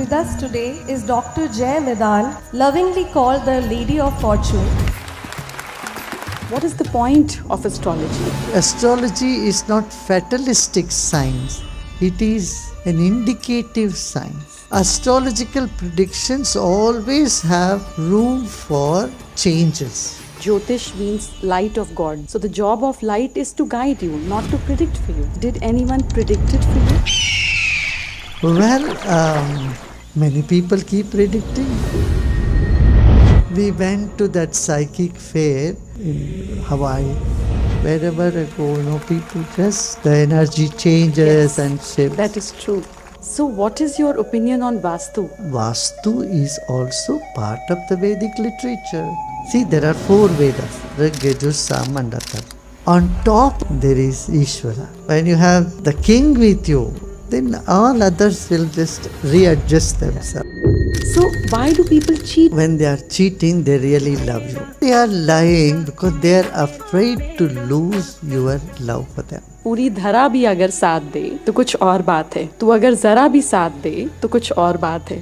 With us today is Dr. Jay Midan, lovingly called the Lady of Fortune. What is the point of astrology? Astrology is not fatalistic science, it is an indicative science. Astrological predictions always have room for changes. Jyotish means light of God. So the job of light is to guide you, not to predict for you. Did anyone predict it for you? Well, many people keep predicting. We went to that psychic fair in Hawaii. Wherever I go, people just, the energy changes and shifts. That is true. So what is your opinion on Vastu? Vastu is also part of the Vedic literature. See, there are 4 Vedas, Rig, Yajur, Sam and Atharva. On top, there is Ishvara. When you have the king with you, then all others will just readjust themselves. So why do people cheat? When they are cheating, they really love you. They are lying because they are afraid to lose your love for them. पूरी धरा भी अगर साथ दे तो कुछ और बात है, तू अगर जरा भी साथ दे तो कुछ और बात है।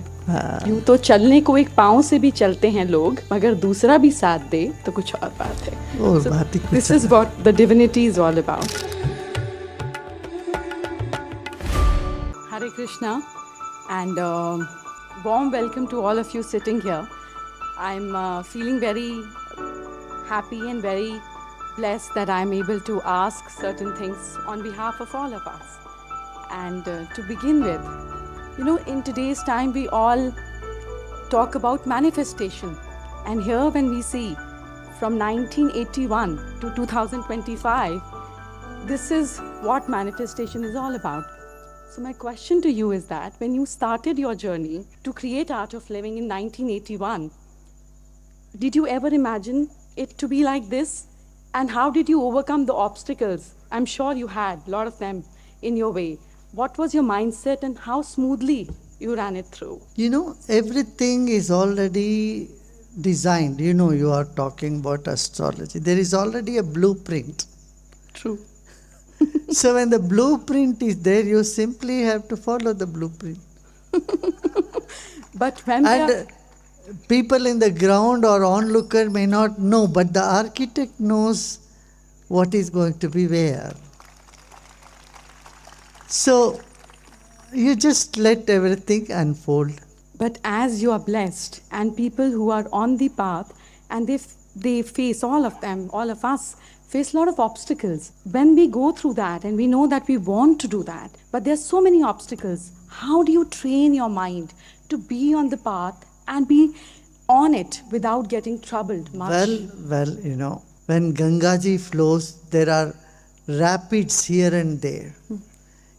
यूं तो चलने को एक पाँव से भी चलते हैं लोग, मगर दूसरा भी साथ दे तो कुछ और बात है। और बात ही कुछ This is what the divinity is all about. Hare Krishna and warm welcome to all of you sitting here. I'm feeling very happy and very blessed that I'm able to ask certain things on behalf of all of us. And to begin with, in today's time we all talk about manifestation. And here when we see from 1981 to 2025, this is what manifestation is all about. So my question to you is that when you started your journey to create Art of Living in 1981, did you ever imagine it to be like this? And how did you overcome the obstacles? I'm sure you had a lot of them in your way. What was your mindset and how smoothly you ran it through? Everything is already designed. You are talking about astrology. There is already a blueprint. True. So when the blueprint is there, you simply have to follow the blueprint. But when people in the ground or onlooker may not know, but the architect knows what is going to be where. So you just let everything unfold. But as you are blessed and people who are on the path and they face, all of us face a lot of obstacles. When we go through that and we know that we want to do that, but there's so many obstacles, how do you train your mind to be on the path and be on it without getting troubled much? Well, when Gangaji flows, there are rapids here and there.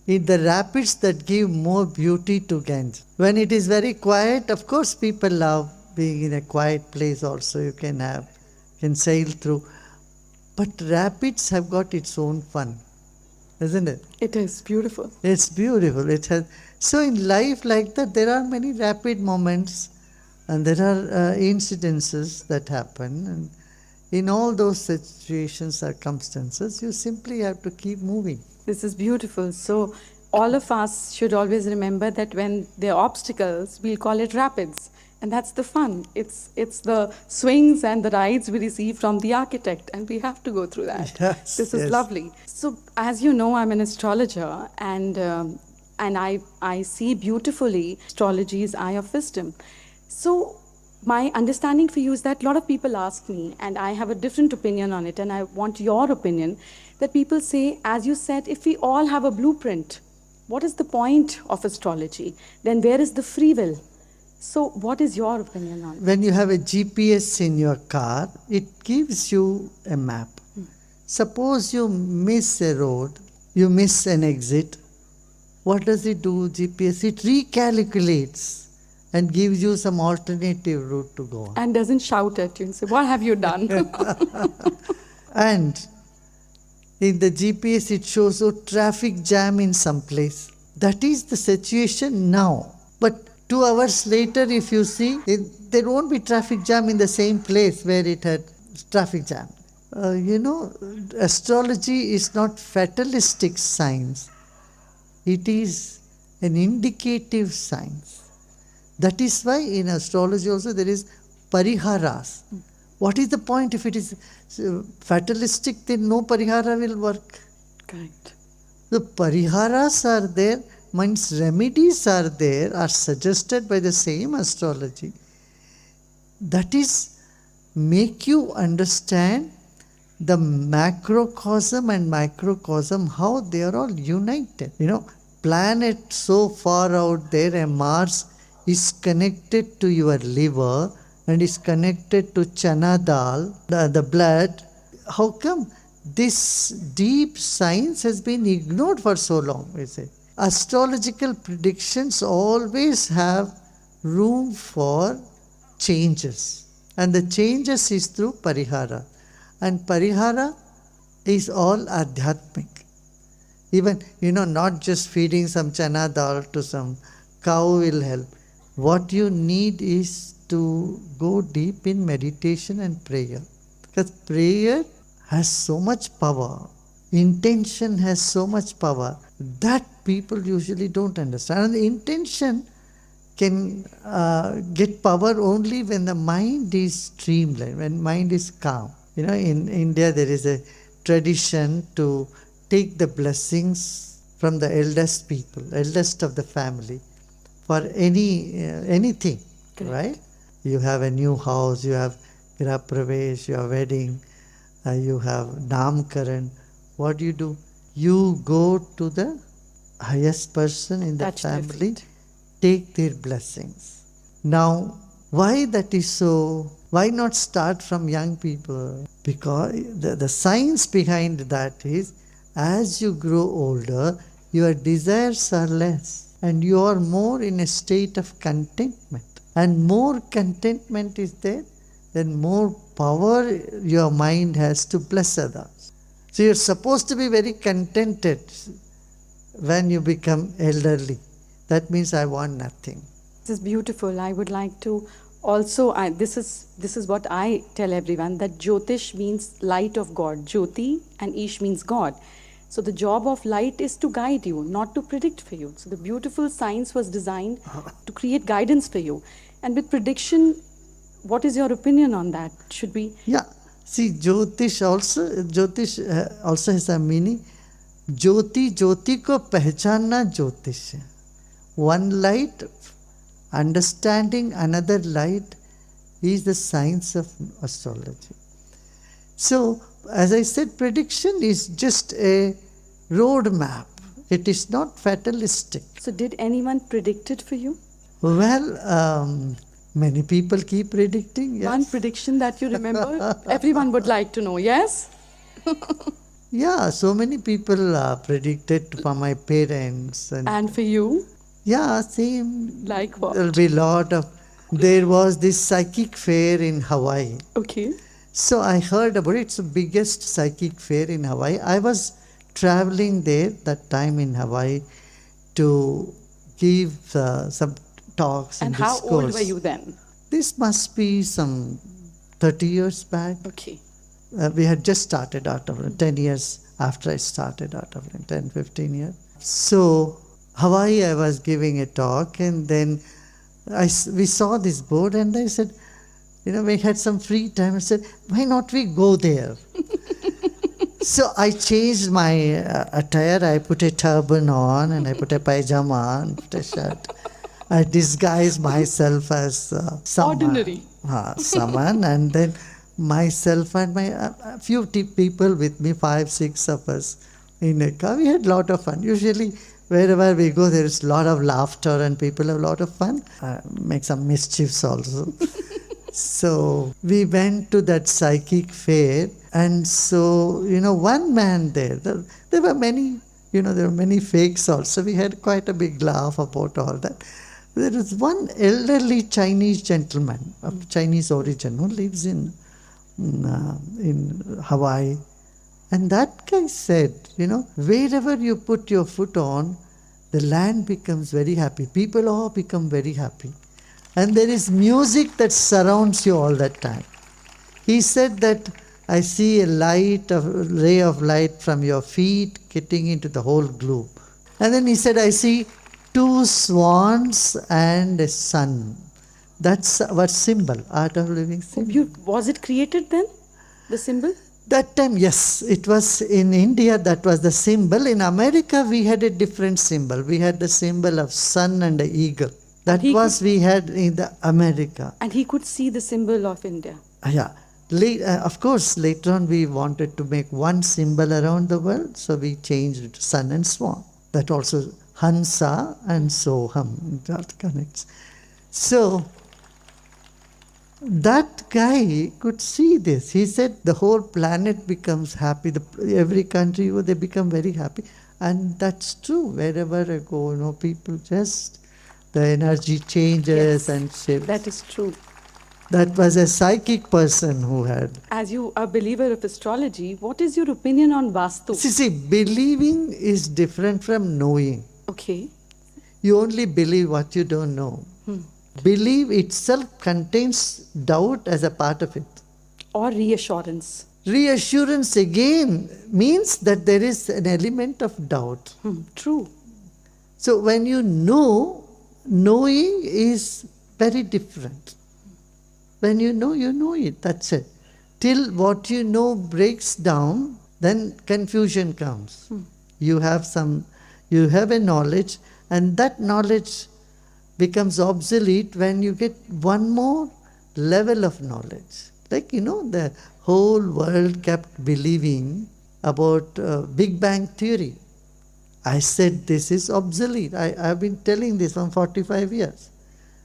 It's the rapids that give more beauty to Ganges. When it is very quiet, of course people love being in a quiet place also. You can sail through. But rapids have got its own fun, isn't it? It is beautiful. It's beautiful. So in life like that, there are many rapid moments and there are incidences that happen. And in all those situations, circumstances, you simply have to keep moving. This is beautiful. So all of us should always remember that when there are obstacles, we'll call it rapids. And that's the fun. It's the swings and the rides we receive from the architect, and we have to go through that. Yes, this is lovely. So as you know, I'm an astrologer, and I see beautifully astrology's eye of wisdom. So my understanding for you is that a lot of people ask me, and I have a different opinion on it, and I want your opinion, that people say, as you said, if we all have a blueprint, what is the point of astrology? Then where is the free will? So what is your opinion on it? When you have a GPS in your car, it gives you a map. Suppose you miss a road, you miss an exit, what does it do, GPS? It recalculates and gives you some alternative route to go on. And doesn't shout at you and say, what have you done? And in the GPS it shows a traffic jam in some place. That is the situation now. But 2 hours later, if you see, there won't be traffic jam in the same place where it had traffic jam. Astrology is not fatalistic science. It is an indicative science. That is why in astrology also there is pariharas. What is the point if it is fatalistic? Then no parihara will work. Correct. The pariharas are there, means remedies are there, are suggested by the same astrology. That is, make you understand the macrocosm and microcosm, how they are all united. Planet so far out there, and Mars is connected to your liver and is connected to chana dal, the blood. How come this deep science has been ignored for so long? We say astrological predictions always have room for changes, and the changes is through parihara, and parihara is all adhyatmic. Even, not just feeding some chana dal to some cow will help. What you need is to go deep in meditation and prayer. Because prayer has so much power. Intention has so much power that people usually don't understand. And the intention can get power only when the mind is streamlined, when mind is calm. In India there is a tradition to take the blessings from the eldest people, eldest of the family, for anything, Correct. right? You have a new house, you have Grah Pravesh, you have wedding, you have Namkaran. What do? You go to the highest person in the That's family, different. take their blessings. Now, why that is so? Why not start from young people? Because the science behind that is, as you grow older, your desires are less and you are more in a state of contentment. And more contentment is there, then more power your mind has to bless others. So you're supposed to be very contented when you become elderly. That means I want nothing. This is beautiful. I would like to also, this is what I tell everyone, that Jyotish means light of God. Jyoti and Ish means God. So the job of light is to guide you, not to predict for you. So the beautiful science was designed to create guidance for you. And with prediction, what is your opinion on that? Should we? Yeah. See, Jyotish also has a meaning. Jyoti ko pehchanna Jyotish hai. One light, understanding another light, is the science of astrology. So, as I said, prediction is just a roadmap. It is not fatalistic. So did anyone predict it for you? Well, many people keep predicting. Yes. One prediction that you remember? Everyone would like to know, yes? Yeah, so many people predicted for my parents. And for you? Yeah, same. Like what? There'll be a lot of... There was this psychic fair in Hawaii. Okay. So I heard about it. It's the biggest psychic fair in Hawaii. I was traveling there that time in Hawaii to give some talks And and how discourse. old were you then? This must be some 30 years back. Okay. We had just started out of it, 10 years after I started out of it, 10, 15 years. So Hawaii, I was giving a talk, and then we saw this board, and I said, we had some free time. I said, why not we go there? So I changed my attire. I put a turban on, and I put a pajama on, put a shirt. I disguised myself as someone. Ordinary. Someone, and then myself and a few people with me, 5, 6 of us in a car. We had a lot of fun. Usually, wherever we go, there is a lot of laughter and people have a lot of fun. Make some mischiefs also. So we went to that psychic fair, and so, one man there were many, there were many fakes also. We had quite a big laugh about all that. There is one elderly Chinese gentleman of Chinese origin who lives in Hawaii. And that guy said, wherever you put your foot on, the land becomes very happy. People all become very happy. And there is music that surrounds you all that time. He said that I see a ray of light from your feet getting into the whole globe. And then he said, I see two swans and a sun. That's our symbol, art of living symbol. Was it created then, the symbol? That time, yes, it was in India, that was the symbol. In America, we had a different symbol. We had the symbol of sun and the eagle. That was we had in the America. And he could see the symbol of India. Yeah. Of course, later on we wanted to make one symbol around the world, so we changed it to sun and swan. That also Hansa and Soham, that connects. So, that guy could see this. He said the whole planet becomes happy. Every country, they become very happy. And that's true. Wherever I go, people just, the energy changes and shifts. That is true. That was a psychic person who had. As you are a believer of astrology, what is your opinion on Vastu? See, believing is different from knowing. Okay. You only believe what you don't know. Belief itself contains doubt as a part of it. Or reassurance. Reassurance again means that there is an element of doubt. True. So when you know, knowing is very different. When you know it, that's it. Till what you know breaks down, then confusion comes. You have a knowledge, and that knowledge becomes obsolete when you get one more level of knowledge. Like, the whole world kept believing about Big Bang Theory. I said this is obsolete. I've been telling this for 45 years.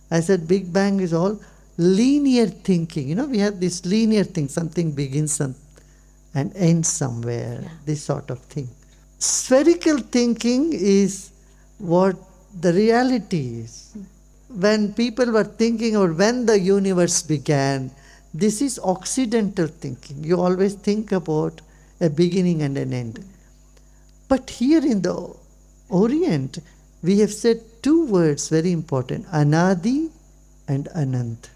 I said Big Bang is all linear thinking. We have this linear thing, something begins and ends somewhere, this sort of thing. Spherical thinking is what the reality is. When people were thinking or when the universe began, this is Occidental thinking. You always think about a beginning and an end. But here in the Orient, we have said two words very important, Anadi and Anant.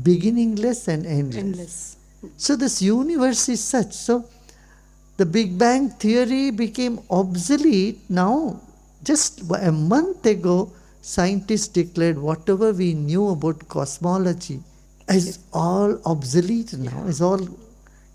Beginningless and endless. So this universe is such. So the Big Bang Theory became obsolete now. Just a month ago, scientists declared whatever we knew about cosmology is all obsolete now, is all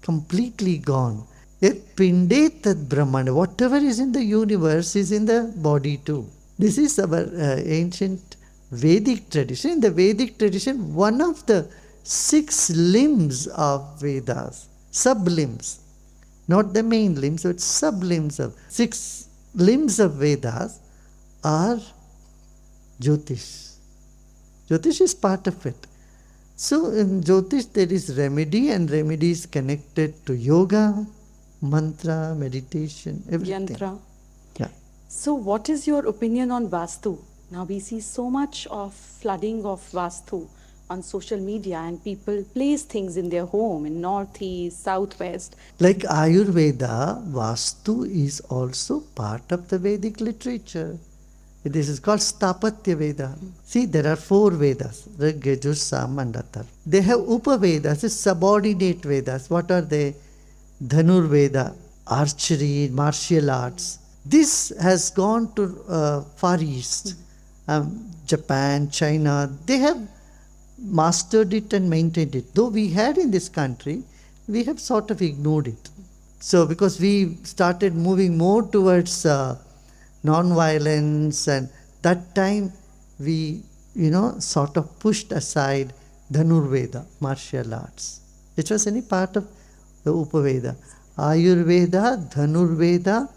completely gone. Yet pinde tad brahmanda, whatever is in the universe is in the body too. This is our ancient Vedic tradition. In the Vedic tradition, one of the 6 limbs of Vedas, sub-limbs, not the main limbs, but sub-limbs of 6 limbs of Vedas are Jyotish. Jyotish is part of it. So in Jyotish there is remedy, and remedy is connected to yoga, mantra, meditation, everything. Yantra. Yeah. So what is your opinion on Vastu? Now we see so much of flooding of Vastu on social media, and people place things in their home in northeast, southwest. Like Ayurveda, Vastu is also part of the Vedic literature. This is called Stapatya Veda. See, there are 4 Vedas, Rig, Yajur, Sam and Athar. They have Upavedas, subordinate Vedas. What are they? Dhanur Veda, archery, martial arts. This has gone to Far East, Japan, China. They have mastered it and maintained it. Though we had in this country, we have sort of ignored it. So because we started moving more towards non-violence, and that time we, sort of pushed aside Dhanur Veda, martial arts. It was any part of the Upaveda. Ayurveda, Dhanur Veda,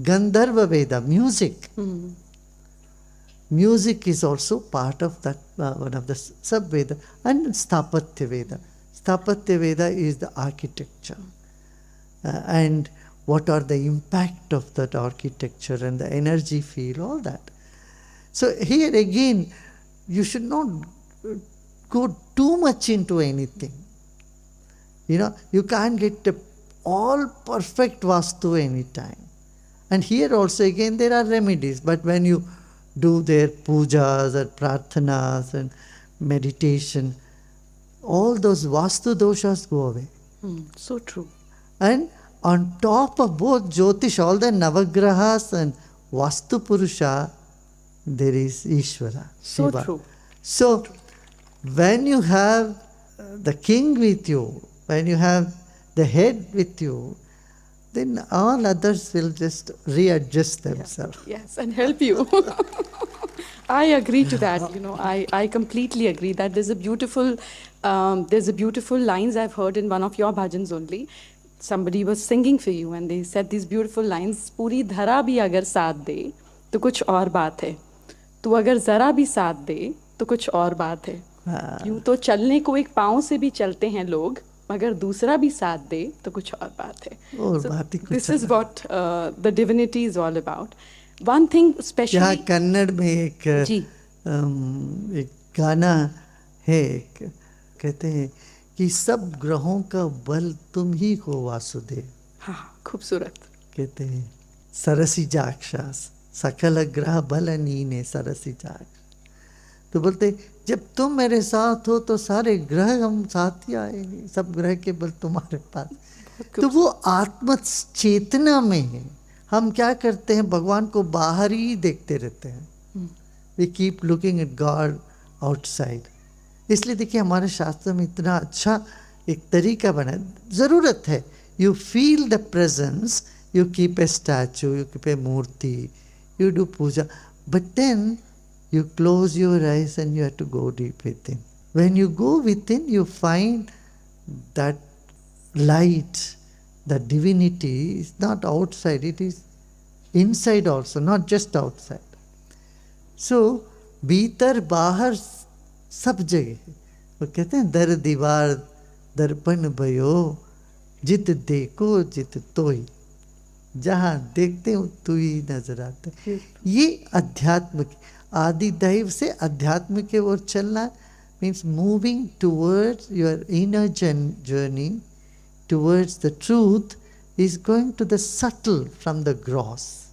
Gandharva Veda, music. Music is also part of that, one of the sub-Veda, and Stapatya Veda. Stapatya Veda is the architecture. And what are the impact of that architecture and the energy field, all that. So here again, you should not go too much into anything. You can't get all perfect Vastu anytime. And here also again there are remedies, but when you do their pujas or prarthanas and meditation, all those Vastu doshas go away. So true. And on top of both Jyotish, all the Navagrahas and Vastu Purusha, there is Ishvara, So Shiva. true. So, when you have the king with you, when you have the head with you, then all others will just readjust themselves. Yes, and help you. I agree to that. I completely agree that there's a beautiful lines I've heard in one of your bhajans only. Somebody was singing for you and they said these beautiful lines, पूरी धरा भी अगर साथ दे तो कुछ और बात है, तू अगर जरा भी साथ दे तो कुछ और बात है. यूं तो चलने को एक पाँव से भी चलते हैं लोग, मगर दूसरा भी साथ दे तो कुछ और बात है. और बात ही कुछ This is what the divinity is all about. One thing especially. यहाँ कन्नड़ में जी. एक गाना है, कहते हैं कि सब ग्रहों का बल तुम ही हो वासुदेव. हाँ, खूबसूरत. कहते हैं सरसी जाक्षा सकल ग्रह बल नीने सरसी जाक्ष. तो बोलते जब तुम मेरे साथ हो तो सारे ग्रह हम साथ ही आएंगे, सब ग्रह के बल तुम्हारे पास. तो वो आत्म चेतना में है. हम क्या करते हैं, भगवान को बाहर ही देखते रहते हैं. We keep looking at God outside. इसलिए देखिए हमारे शास्त्र में इतना अच्छा एक तरीका बना है. ज़रूरत है, you feel the presence, you keep a statue, you keep a murti, you do puja, but then you close your eyes and you have to go deep within. When you go within, you find that light, that divinity is not outside, it is inside also, not just outside. So, भीतर बाहर सब जगह. वो कहते हैं दर दीवार दर्पण भयो, जित देखो जित तोई, जहाँ देखते हो तू ही नजर आता है. ये अध्यात्म आदि दैव से अध्यात्म के ओर चलना means moving towards your inner journey towards the truth is going to the subtle from the gross.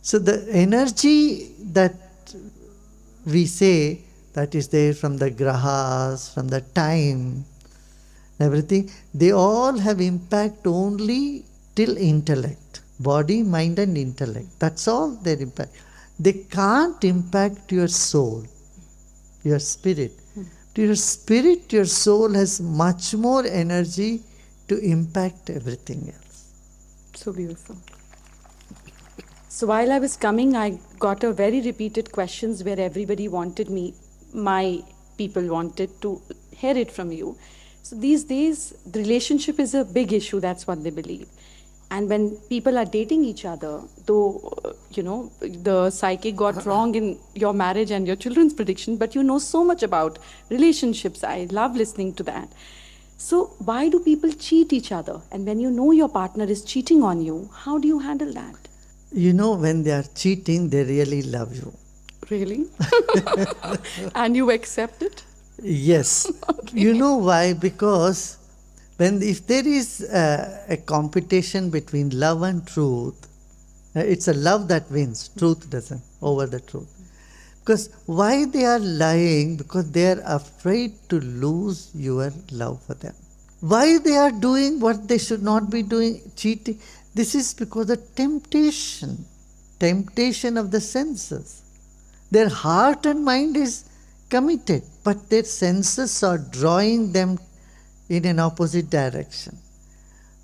So the energy that we say that is there from the grahas, from the time, everything, they all have impact only till intellect. Body, mind and intellect. That's all their impact. They can't impact your soul, your spirit. To your spirit, your soul has much more energy to impact everything else. So beautiful. So while I was coming, I got a very repeated questions where everybody wanted me, my people wanted to hear it from you. So these days, the relationship is a big issue. That's what they believe. And when people are dating each other, though, the psychic got wrong in your marriage and your children's prediction, but you know so much about relationships. I love listening to that. So why do people cheat each other? And when you know your partner is cheating on you, how do you handle that? You know, when they are cheating, they really love you. Really? And you accept it? Yes. Okay. You know why? Because if there is a competition between love and truth, it's a love that wins. Truth doesn't over the truth. Because why they are lying? Because they are afraid to lose your love for them. Why they are doing what they should not be doing, cheating? This is because of temptation of the senses. Their heart and mind is committed, but their senses are drawing them in an opposite direction.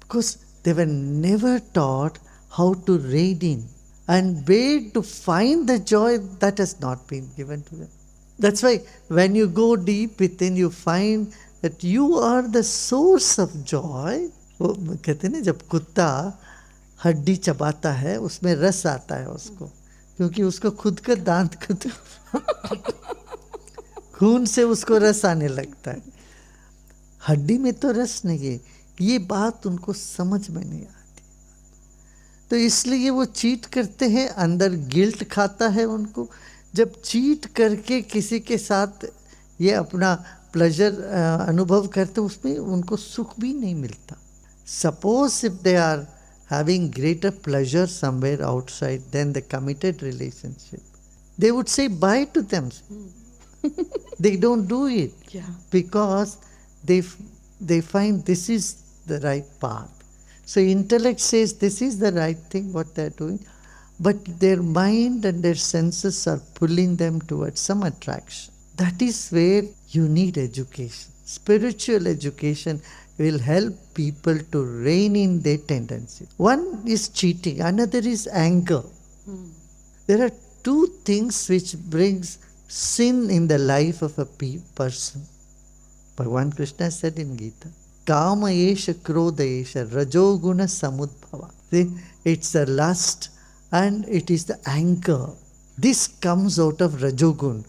Because they were never taught how to rein in and wait to find the joy that has not been given to them. That's why when you go deep within, you find that you are the source of joy. वो कहते हैं ना, जब कुत्ता हड्डी चबाता है उसमें रस आता है उसको, क्योंकि उसको खुद का दांत खून से उसको रस आने लगता है. हड्डी में तो रस नहीं है. ये बात उनको समझ में नहीं आती, तो इसलिए वो चीट करते हैं. अंदर गिल्ट खाता है उनको. जब चीट करके किसी के साथ ये अपना प्लेजर अनुभव करते, उसमें उनको सुख भी नहीं मिलता. Suppose if they are having greater pleasure somewhere outside than the committed relationship, they would say bye to them. They don't do it because they find this is the right path. So intellect says this is the right thing what they are doing. but their mind and their senses are pulling them towards some attraction. That is where you need education. Spiritual education will help people to rein in their tendencies. One is cheating, another is anger. There are two things which brings sin in the life of a person. Bhagavan Krishna said in Gita, Kama esha krodha esha rajoguna samudbhava. See, it's the lust and it is the anger. This comes out of rajogun.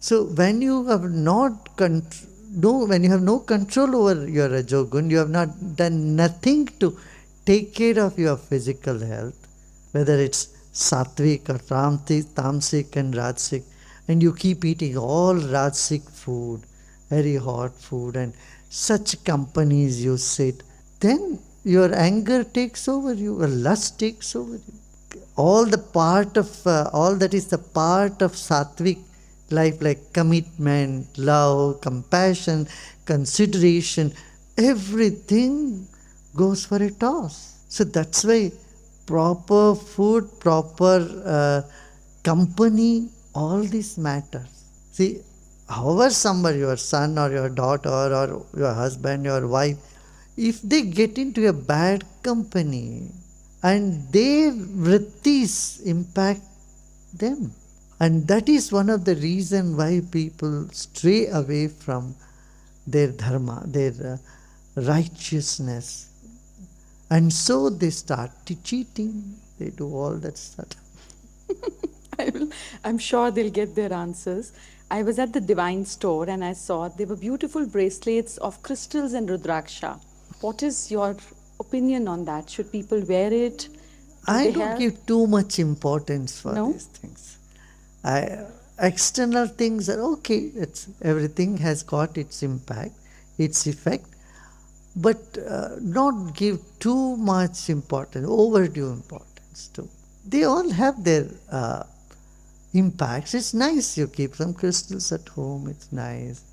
So when you have when you have no control over your rajogun, you have not done nothing to take care of your physical health, whether it's sattvic or tamasic and rajasic, and you keep eating all rajasic food, very hot food, and such companies you sit, then your anger takes over you, or lust takes over you. All that is the part of sattvic life, like commitment, love, compassion, consideration, everything goes for a toss. So that's why proper food, proper company, all this matters. See, however somebody, your son or your daughter or your husband, your wife, if they get into a bad company and their vrittis impact them. And that is one of the reasons why people stray away from their dharma, their righteousness. And so they start cheating, they do all that stuff. I'm sure they'll get their answers. I was at the Divine Store and I saw there were beautiful bracelets of crystals and Rudraksha. What is your opinion on that? Should people wear it? I don't give too much importance for these things. External things are okay. Everything has got its impact, its effect, but not give too much importance, overdue importance to. They all have their impacts. It's nice you keep some crystals at home. It's nice.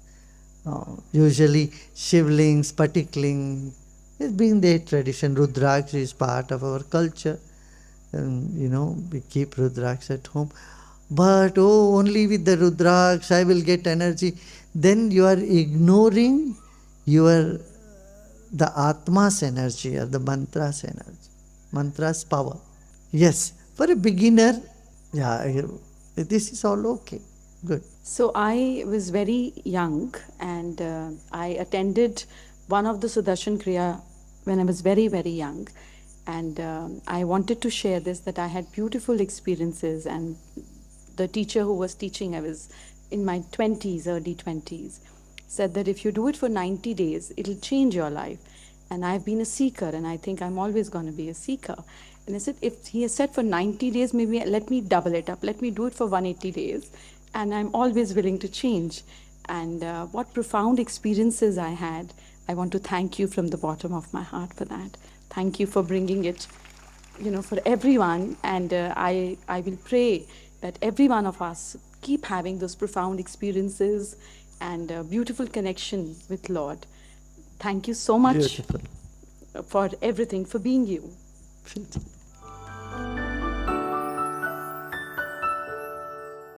Usually shivlings, patikling, it's been their tradition. Rudraksha is part of our culture. And, we keep Rudraksha at home. But, only with the Rudraksha I will get energy. Then you are ignoring the Atma's energy or the mantra's energy. Mantra's power. Yes, for a beginner, this is all okay. Good. So I was very young and I attended one of the Sudarshan Kriya when I was very, very young. And I wanted to share this, that I had beautiful experiences, and the teacher who was teaching, I was in my 20s, early 20s, said that if you do it for 90 days, it'll change your life. And I've been a seeker, and I think I'm always going to be a seeker. And I said, if he has said for 90 days, maybe let me double it up. Let me do it for 180 days. And I'm always willing to change. And what profound experiences I had. I want to thank you from the bottom of my heart for that. Thank you for bringing it, for everyone. And I will pray that every one of us keep having those profound experiences and a beautiful connection with Lord. Thank you so much for everything, for being you. Beautiful.